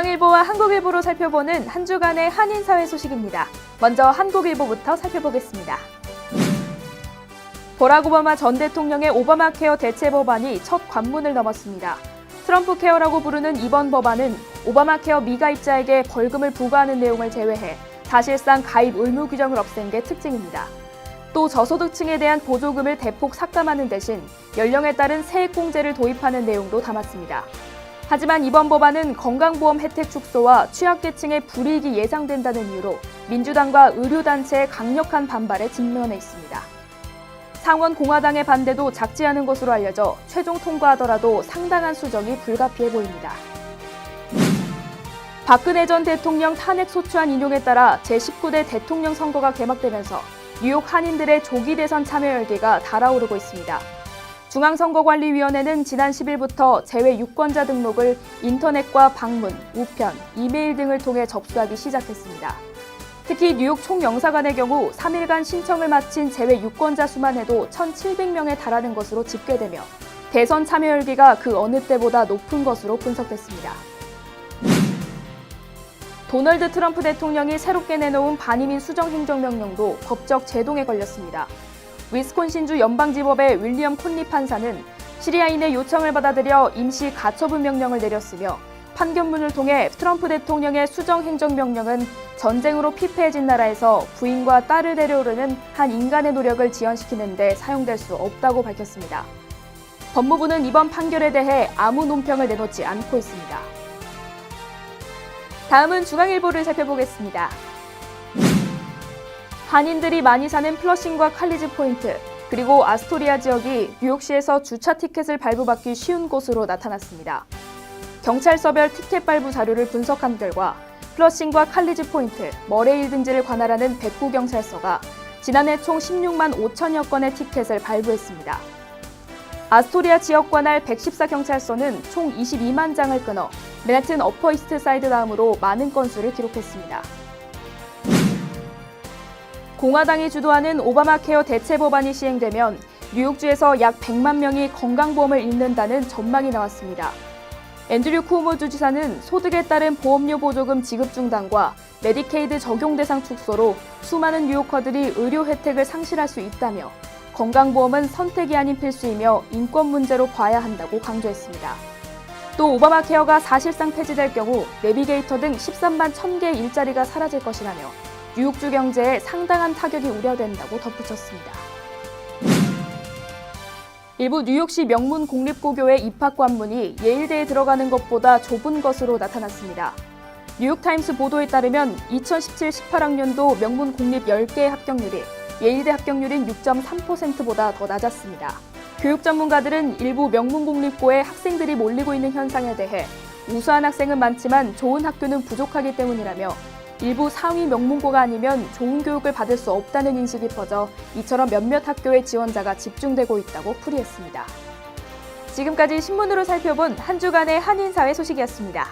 중앙일보와 한국일보로 살펴보는 한 주간의 한인사회 소식입니다. 먼저 한국일보부터 살펴보겠습니다. 버락 오바마 전 대통령의 오바마 케어 대체 법안이 첫 관문을 넘었습니다. 트럼프 케어라고 부르는 이번 법안은 오바마 케어 미가입자에게 벌금을 부과하는 내용을 제외해 사실상 가입 의무 규정을 없앤 게 특징입니다. 또 저소득층에 대한 보조금을 대폭 삭감하는 대신 연령에 따른 세액공제를 도입하는 내용도 담았습니다. 하지만 이번 법안은 건강보험 혜택 축소와 취약계층의 불이익이 예상된다는 이유로 민주당과 의료단체의 강력한 반발에 직면해 있습니다. 상원 공화당의 반대도 작지 않은 것으로 알려져 최종 통과하더라도 상당한 수정이 불가피해 보입니다. 박근혜 전 대통령 탄핵 소추안 인용에 따라 제19대 대통령 선거가 개막되면서 뉴욕 한인들의 조기 대선 참여 열기가 달아오르고 있습니다. 중앙선거관리위원회는 지난 10일부터 재외 유권자 등록을 인터넷과 방문, 우편, 이메일 등을 통해 접수하기 시작했습니다. 특히 뉴욕 총영사관의 경우 3일간 신청을 마친 재외 유권자 수만 해도 1,700명에 달하는 것으로 집계되며 대선 참여 열기가 그 어느 때보다 높은 것으로 분석됐습니다. 도널드 트럼프 대통령이 새롭게 내놓은 반이민 수정 행정명령도 법적 제동에 걸렸습니다. 위스콘신주 연방지법의 윌리엄 콘리 판사는 시리아인의 요청을 받아들여 임시 가처분 명령을 내렸으며 판결문을 통해 트럼프 대통령의 수정 행정명령은 전쟁으로 피폐해진 나라에서 부인과 딸을 데려오려는 한 인간의 노력을 지연시키는 데 사용될 수 없다고 밝혔습니다. 법무부는 이번 판결에 대해 아무 논평을 내놓지 않고 있습니다. 다음은 중앙일보를 살펴보겠습니다. 한인들이 많이 사는 플러싱과 칼리지 포인트, 그리고 아스토리아 지역이 뉴욕시에서 주차 티켓을 발부받기 쉬운 곳으로 나타났습니다. 경찰서별 티켓 발부 자료를 분석한 결과 플러싱과 칼리지 포인트, 머레일 등지를 관할하는 백구경찰서가 지난해 총 16만 5천여 건의 티켓을 발부했습니다. 아스토리아 지역 관할 114경찰서는 총 22만 장을 끊어 맨하튼 어퍼 이스트 사이드 다음으로 많은 건수를 기록했습니다. 공화당이 주도하는 오바마 케어 대체 법안이 시행되면 뉴욕주에서 약 100만 명이 건강보험을 잃는다는 전망이 나왔습니다. 앤드류 쿠오모 주지사는 소득에 따른 보험료 보조금 지급 중단과 메디케이드 적용 대상 축소로 수많은 뉴요커들이 의료 혜택을 상실할 수 있다며 건강보험은 선택이 아닌 필수이며 인권 문제로 봐야 한다고 강조했습니다. 또 오바마 케어가 사실상 폐지될 경우 내비게이터 등 13만 1000개의 일자리가 사라질 것이라며 뉴욕주 경제에 상당한 타격이 우려된다고 덧붙였습니다. 일부 뉴욕시 명문 공립고교의 입학 관문이 예일대에 들어가는 것보다 좁은 것으로 나타났습니다. 뉴욕타임스 보도에 따르면 2017-18학년도 명문 공립 10개의 합격률이 예일대 합격률인 6.3%보다 더 낮았습니다. 교육 전문가들은 일부 명문 공립고에 학생들이 몰리고 있는 현상에 대해 우수한 학생은 많지만 좋은 학교는 부족하기 때문이라며 일부 상위 명문고가 아니면 좋은 교육을 받을 수 없다는 인식이 퍼져 이처럼 몇몇 학교의 지원자가 집중되고 있다고 풀이했습니다. 지금까지 신문으로 살펴본 한 주간의 한인사회 소식이었습니다.